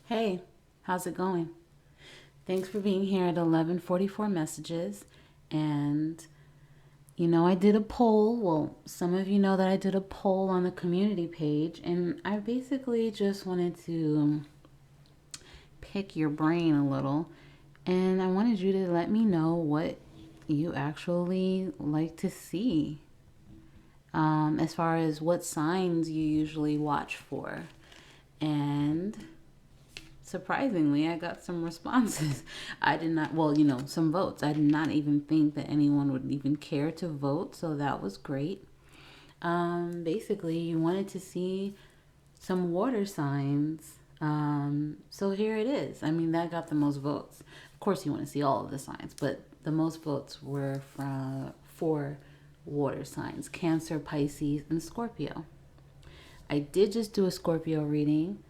Hey, how's it going? Thanks for being here at 11:44 messages. And I did a poll. Well, some of you know that I did a poll on the community page, and I basically just wanted to pick your brain a little, and I wanted you to let me know what you actually like to see, as far as what signs you usually watch for. And surprisingly, I got some responses. I did not, well, some votes. I did not even think that anyone would even care to vote, so that was great. Basically, you wanted to see some water signs. So here it is. I mean, that got the most votes. Of course, you want to see all of the signs, but the most votes were for water signs: Cancer, Pisces, and Scorpio. I did just do a Scorpio reading,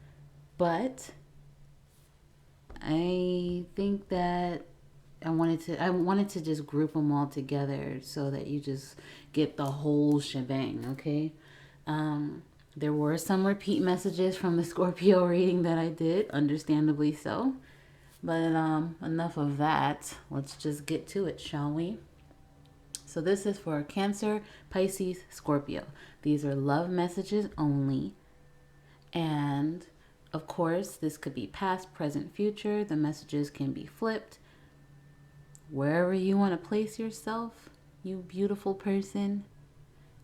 but I think that I wanted to just group them all together so that you just get the whole shebang, okay? There were some repeat messages from the Scorpio reading that I did, understandably so. But enough of that. Let's just get to it, shall we? So this is for Cancer, Pisces, Scorpio. These are love messages only. And of course, this could be past, present, future. The messages can be flipped. Wherever you want to place yourself, you beautiful person,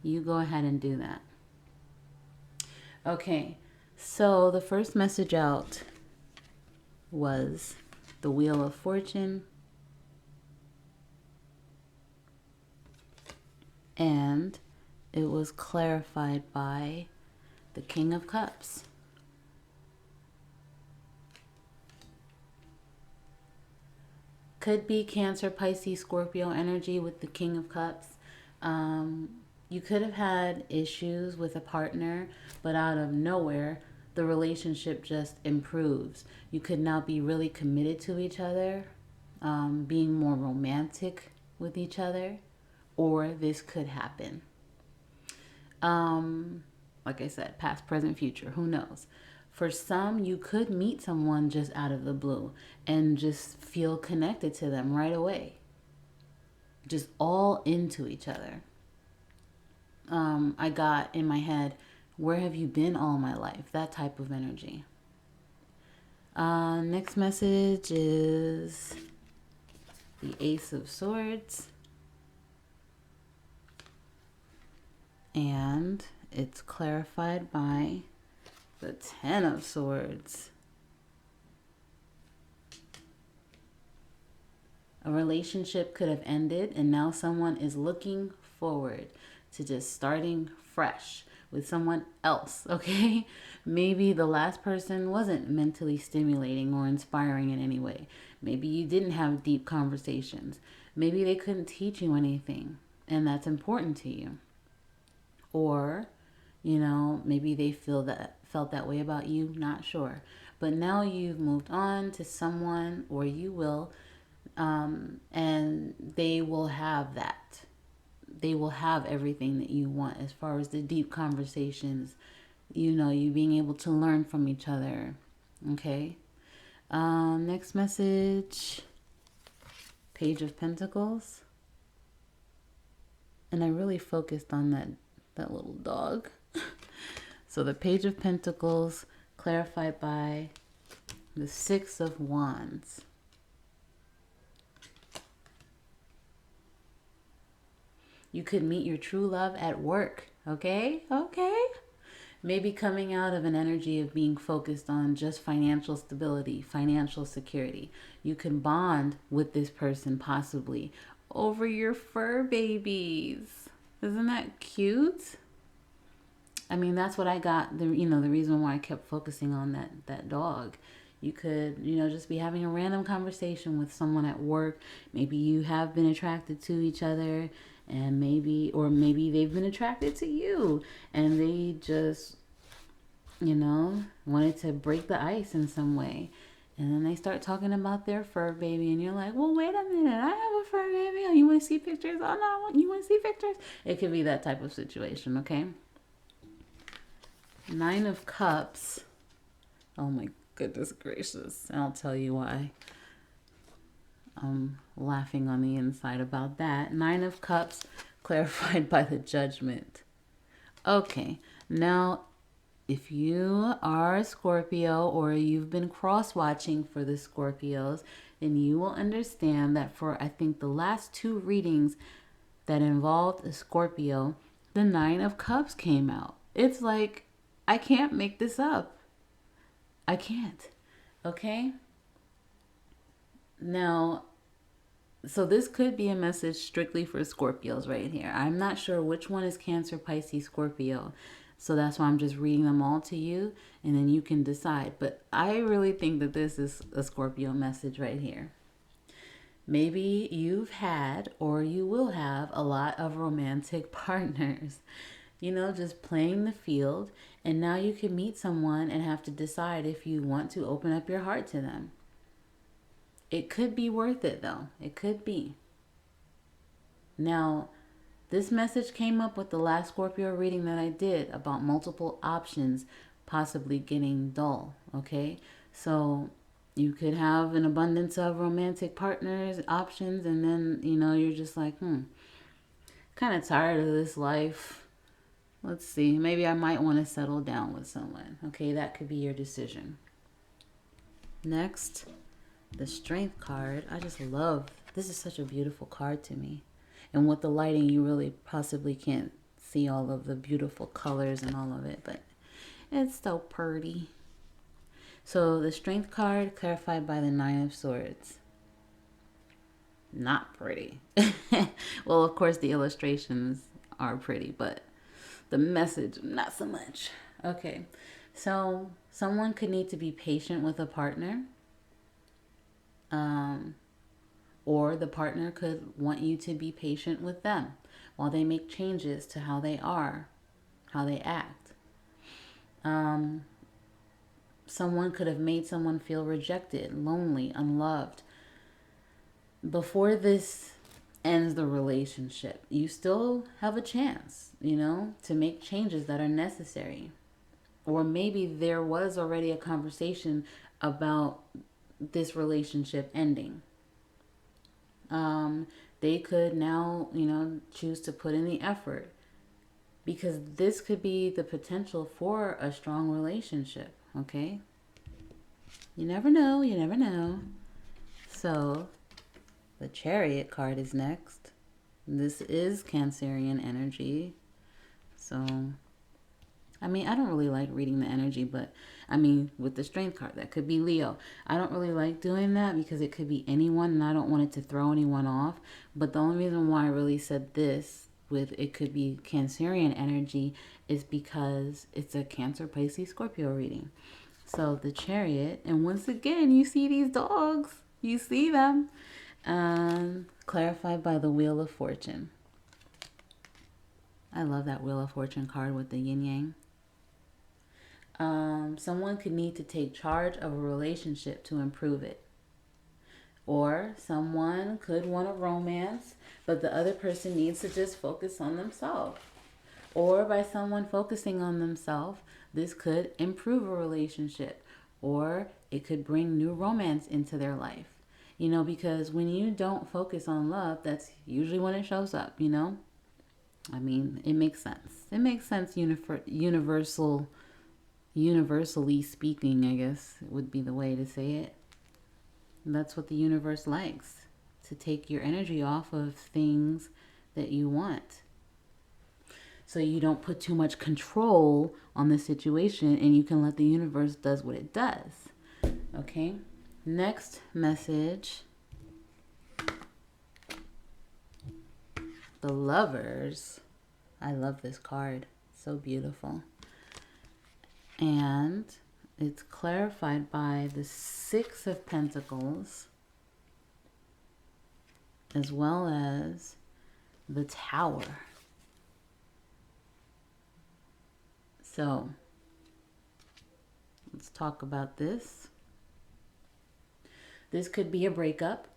you go ahead and do that. Okay, so the first message out was the Wheel of Fortune, and it was clarified by the King of Cups. Could be Cancer, Pisces, Scorpio energy with the King of Cups. You could have had issues with a partner, but out of nowhere, the relationship just improves. You could now be really committed to each other, being more romantic with each other, or this could happen. Like I said, past, present, future, who knows? For some, you could meet someone just out of the blue and just feel connected to them right away. Just all into each other. I got in my head, where have you been all my life? That type of energy. Next message is the Ace of Swords. And it's clarified by the Ten of Swords. A relationship could have ended, and now someone is looking forward to just starting fresh with someone else, okay? Maybe the last person wasn't mentally stimulating or inspiring in any way. Maybe you didn't have deep conversations. Maybe they couldn't teach you anything, and that's important to you. Or, maybe they felt that way about you, not sure. But now you've moved on to someone, or you will, and they will have that. They will have everything that you want as far as the deep conversations, you being able to learn from each other. Okay. Next message, Page of Pentacles. And I really focused on that little dog. So the Page of Pentacles clarified by the Six of Wands. You could meet your true love at work, okay? Okay. Maybe coming out of an energy of being focused on just financial stability, financial security. You can bond with this person possibly over your fur babies. Isn't that cute? I mean, that's what I got. The reason why I kept focusing on that dog. You could, just be having a random conversation with someone at work. Maybe you have been attracted to each other, and maybe they've been attracted to you, and they just, wanted to break the ice in some way. And then they start talking about their fur baby, and you're like, well, wait a minute, I have a fur baby. Oh, you want to see pictures? Oh, no, you want to see pictures? It could be that type of situation, okay? Nine of Cups. Oh my Goodness gracious. I'll tell you why. I'm laughing on the inside about that. Nine of Cups, clarified by the Judgment. Okay, now if you are a Scorpio or you've been cross-watching for the Scorpios, then you will understand that for, I think, the last two readings that involved a Scorpio, the Nine of Cups came out. It's like, I can't make this up. I can't. Okay? Now, so this could be a message strictly for Scorpios right here. I'm not sure which one is Cancer, Pisces, Scorpio. So that's why I'm just reading them all to you, and then you can decide. But I really think that this is a Scorpio message right here. Maybe you've had or you will have a lot of romantic partners, you know, just playing the field. And now you can meet someone and have to decide if you want to open up your heart to them. It could be worth it, though. It could be. Now, this message came up with the last Scorpio reading that I did about multiple options possibly getting dull, okay? So you could have an abundance of romantic partners, options, and then, you know, you're just like, kind of tired of this life. Let's see, maybe I might want to settle down with someone. Okay, that could be your decision. Next, the Strength card. I just love, this is such a beautiful card to me. And with the lighting, you really possibly can't see all of the beautiful colors and all of it, but it's so pretty. So the Strength card, clarified by the Nine of Swords. Not pretty. Well, of course, the illustrations are pretty, but the message, not so much. Okay, so someone could need to be patient with a partner. Or the partner could want you to be patient with them while they make changes to how they are, how they act. Someone could have made someone feel rejected, lonely, unloved. Before this ends the relationship, you still have a chance, you know, to make changes that are necessary. Or maybe there was already a conversation about this relationship ending. They could now, you know, choose to put in the effort, because this could be the potential for a strong relationship. Okay, you never know, you never know. So the Chariot card is next. This is Cancerian energy. So I mean, I don't really like reading the energy, but I mean, with the Strength card, that could be Leo. I don't really like doing that because it could be anyone, and I don't want it to throw anyone off. But the only reason why I really said this with it could be Cancerian energy is because it's a Cancer, Pisces, Scorpio reading. So the Chariot, and once again, you see these dogs. You see them. Clarified by the Wheel of Fortune. I love that Wheel of Fortune card with the yin yang. Someone could need to take charge of a relationship to improve it. Or someone could want a romance, but the other person needs to just focus on themselves. Or by someone focusing on themselves, this could improve a relationship. Or it could bring new romance into their life. You know, because when you don't focus on love, that's usually when it shows up, you know? I mean, it makes sense. It makes sense universally speaking, I guess would be the way to say it. That's what the universe likes, to take your energy off of things that you want. So you don't put too much control on the situation, and you can let the universe does what it does. Okay? Next message. The Lovers. I love this card. So beautiful. And it's clarified by the Six of Pentacles, as well as the Tower. So let's talk about this. This could be a breakup,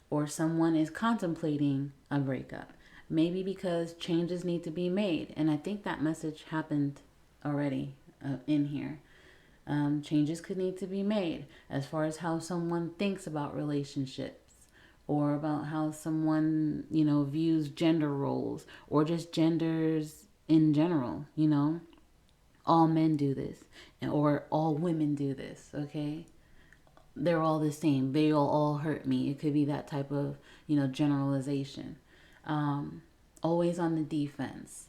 or someone is contemplating a breakup. Maybe because changes need to be made. And I think that message happened already in here. Changes could need to be made as far as how someone thinks about relationships, or about how someone, views gender roles, or just genders in general. All men do this, or all women do this, okay? They're all the same. They all hurt me. It could be that type of, generalization. Um, Always on the defense.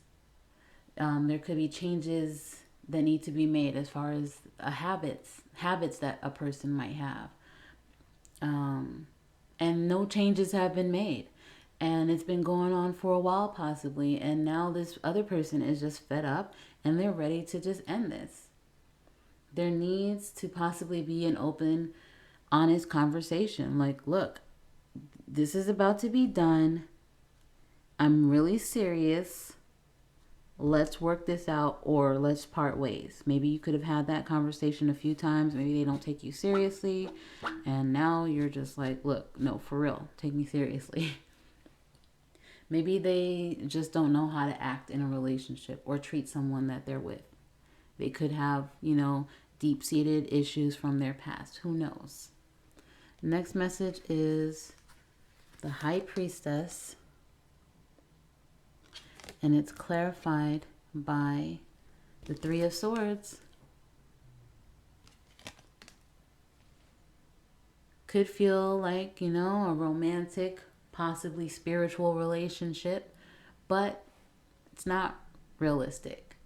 There could be changes that need to be made as far as habits that a person might have. Um, and no changes have been made. And it's been going on for a while, possibly. And now this other person is just fed up and they're ready to just end this. There needs to possibly be an open, honest conversation. Like, look, this is about to be done. I'm really serious. Let's work this out, or let's part ways. Maybe you could have had that conversation a few times. Maybe they don't take you seriously. And now you're just like, look, no, for real, take me seriously. Maybe they just don't know how to act in a relationship or treat someone that they're with. They could have, deep-seated issues from their past. Who knows? Next message is the High Priestess. And it's clarified by the Three of Swords. Could feel like, a romantic, possibly spiritual relationship, but it's not realistic.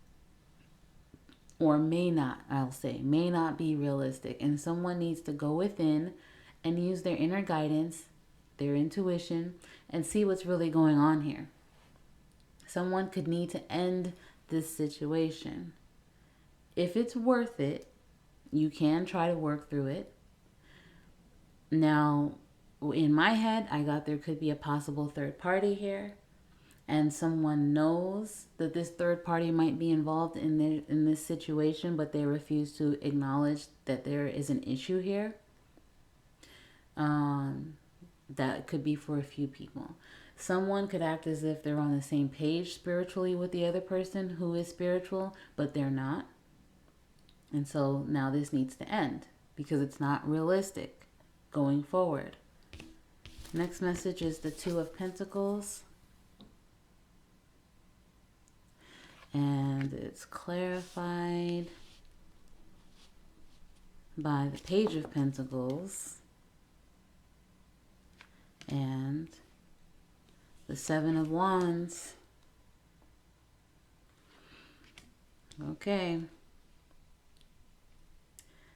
Or may not, I'll say, may not be realistic. And someone needs to go within and use their inner guidance, their intuition, and see what's really going on here. Someone could need to end this situation. If it's worth it, you can try to work through it. Now, in my head, I got there could be a possible third party here. And someone knows that this third party might be involved in this situation, but they refuse to acknowledge that there is an issue here. That could be for a few people. Someone could act as if they're on the same page spiritually with the other person who is spiritual, but they're not. And so now this needs to end because it's not realistic going forward. Next message is the Two of Pentacles. And it's clarified by the Page of Pentacles and the Seven of Wands. Okay.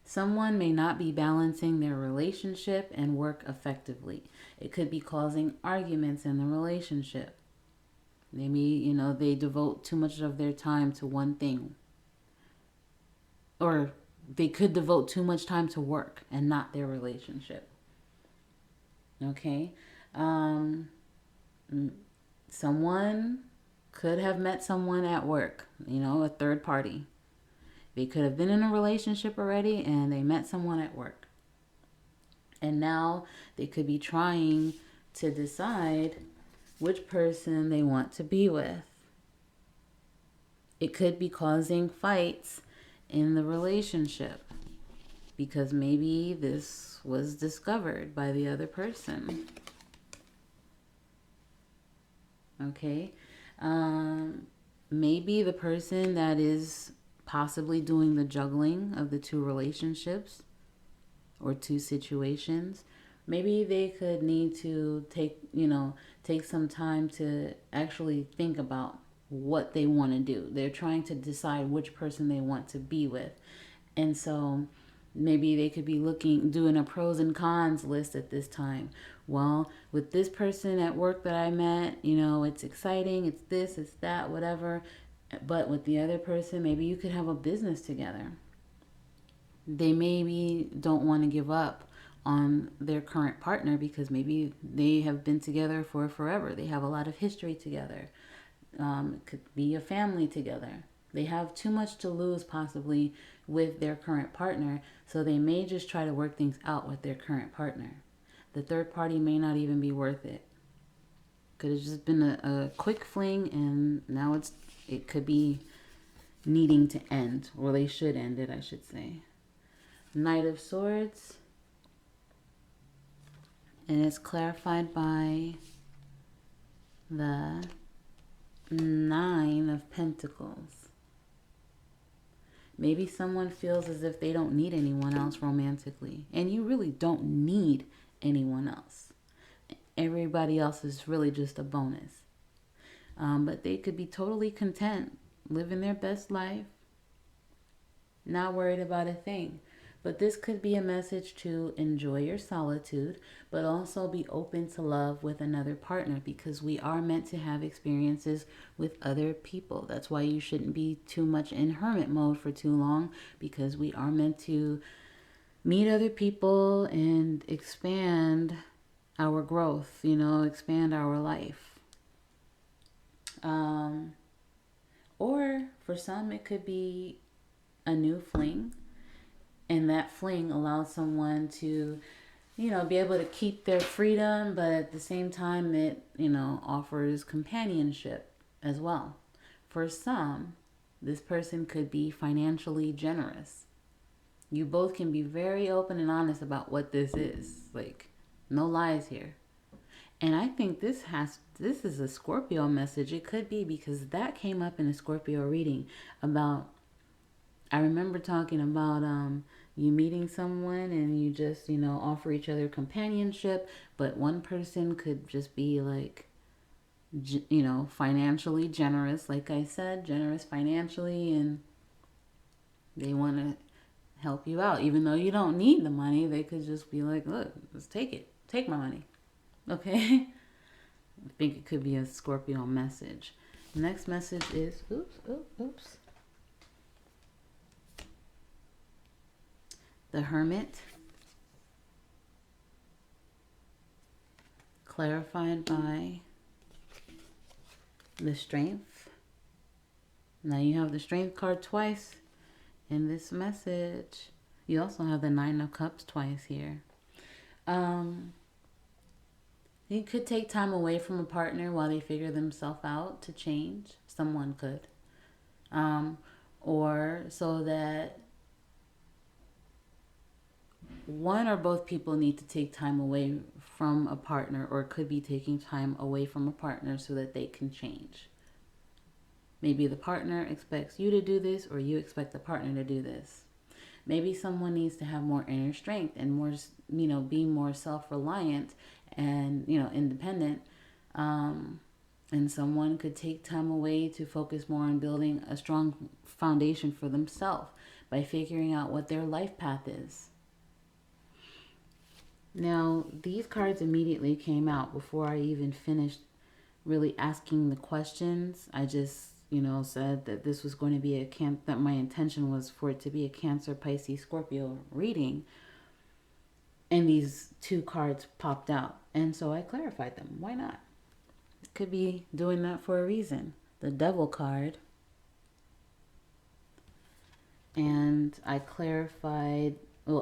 Someone may not be balancing their relationship and work effectively. It could be causing arguments in the relationship. Maybe, they devote too much of their time to one thing. Or they could devote too much time to work and not their relationship. Okay? Someone could have met someone at work, a third party. They could have been in a relationship already and they met someone at work. And now they could be trying to decide which person they want to be with. It could be causing fights in the relationship because maybe this was discovered by the other person. Okay? Maybe the person that is possibly doing the juggling of the two relationships or two situations, maybe they could need to take some time to actually think about what they want to do. They're trying to decide which person they want to be with. And so maybe they could be doing a pros and cons list at this time. Well, with this person at work that I met, it's exciting, it's this, it's that, whatever. But with the other person, maybe you could have a business together. They maybe don't want to give up on their current partner because maybe they have been together for forever. They have a lot of history together. It could be a family together. They have too much to lose possibly with their current partner, so they may just try to work things out with their current partner. The third party may not even be worth it. Could have just been a quick fling, and now it could be needing to end, or they should end it, I should say. Knight of Swords. And it's clarified by the Nine of Pentacles. Maybe someone feels as if they don't need anyone else romantically. And you really don't need anyone else. Everybody else is really just a bonus. But they could be totally content, living their best life, not worried about a thing. But this could be a message to enjoy your solitude, but also be open to love with another partner, because we are meant to have experiences with other people. That's why you shouldn't be too much in hermit mode for too long, because we are meant to meet other people and expand our growth, expand our life. Or for some, it could be a new fling, and that fling allows someone to, be able to keep their freedom, but at the same time, it, offers companionship as well. For some, this person could be financially generous. You both can be very open and honest about what this is. Like, no lies here. And I think this is a Scorpio message. It could be, because that came up in a Scorpio reading about, I remember talking about you meeting someone and you just, offer each other companionship, but one person could just be like, financially generous, like I said, generous financially, and they want to help you out. Even though you don't need the money, they could just be like, look, let's take it. Take my money. Okay? I think it could be a Scorpio message. The next message is, oops. The Hermit. Clarified by the Strength. Now you have the Strength card twice in this message. You also have the Nine of Cups twice here. You could take time away from a partner while they figure themselves out to change. Someone could. Or so that one or both people need to take time away from a partner, or could be taking time away from a partner so that they can change. Maybe the partner expects you to do this, or you expect the partner to do this. Maybe someone needs to have more inner strength and more, be more self-reliant and, independent. And someone could take time away to focus more on building a strong foundation for themselves by figuring out what their life path is. Now, these cards immediately came out before I even finished really asking the questions. I just, said that this was going to be that my intention was for it to be a Cancer, Pisces, Scorpio reading. And these two cards popped out. And so I clarified them. Why not? Could be doing that for a reason. The Devil card. And I clarified,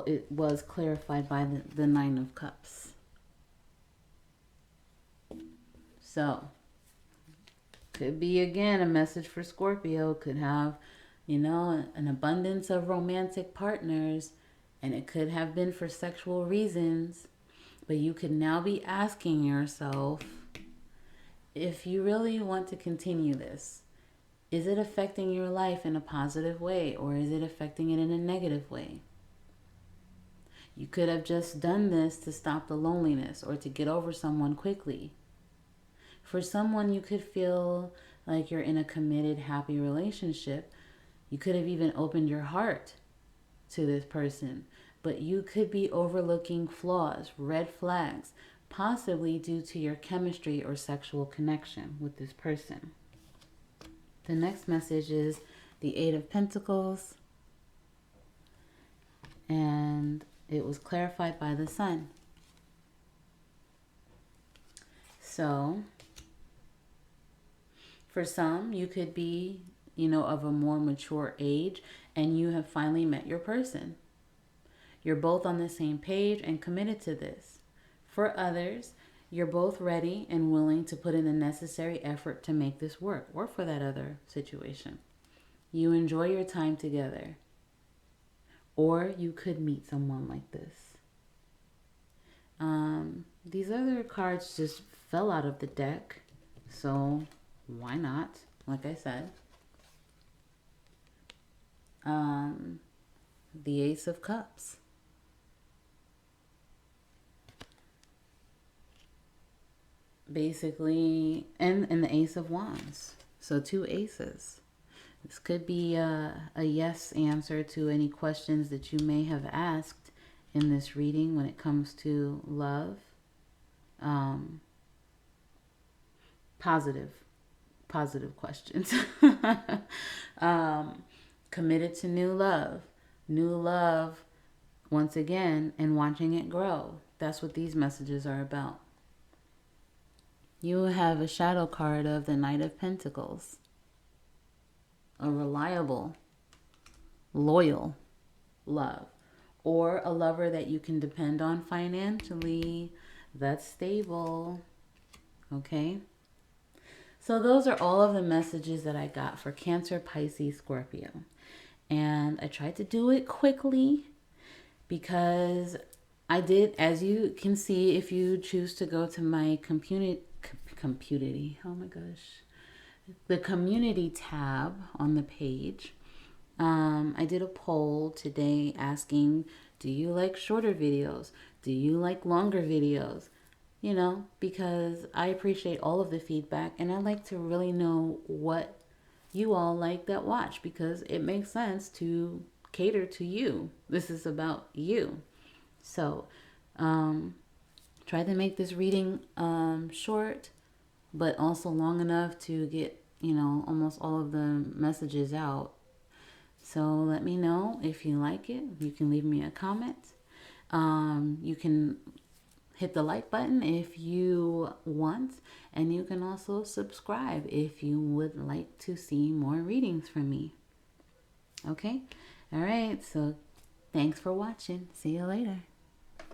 it was clarified by the Nine of Cups. So, could be again a message for Scorpio. Could have, an abundance of romantic partners, and it could have been for sexual reasons. But you could now be asking yourself, if you really want to continue this, is it affecting your life in a positive way, or is it affecting it in a negative way? You could have just done this to stop the loneliness or to get over someone quickly. For someone, you could feel like you're in a committed, happy relationship. You could have even opened your heart to this person, but you could be overlooking flaws, red flags, possibly due to your chemistry or sexual connection with this person. The next message is the Eight of Pentacles, and it was clarified by the Sun. So, for some, you could be, of a more mature age, and you have finally met your person. You're both on the same page and committed to this. For others, you're both ready and willing to put in the necessary effort to make this work, or for that other situation. You enjoy your time together. or you could meet someone like this. These other cards just fell out of the deck, so why not? Like I said, the Ace of Cups. Basically, and the Ace of Wands. So 2 aces. This could be a yes answer to any questions that you may have asked in this reading when it comes to love. Positive questions. Committed to new love once again, and watching it grow. That's what these messages are about. You have a shadow card of the Knight of Pentacles. A reliable, loyal love, or a lover that you can depend on financially, that's stable. Okay? So those are all of the messages that I got for Cancer, Pisces, Scorpio. And I tried to do it quickly because I did, as you can see, if you choose to go to my community, the community tab on the page, I did a poll today asking, do you like shorter videos? Do you like longer videos? You know, because I appreciate all of the feedback, and I like to really know what you all like that watch, because it makes sense to cater to you. This is about you. So, try to make this reading short, but also long enough to get, you know, almost all of the messages out. So let me know if you like it. You can leave me a comment. You can hit the like button if you want, and you can also subscribe if you would like to see more readings from me. Okay? All right, so thanks for watching. See you later.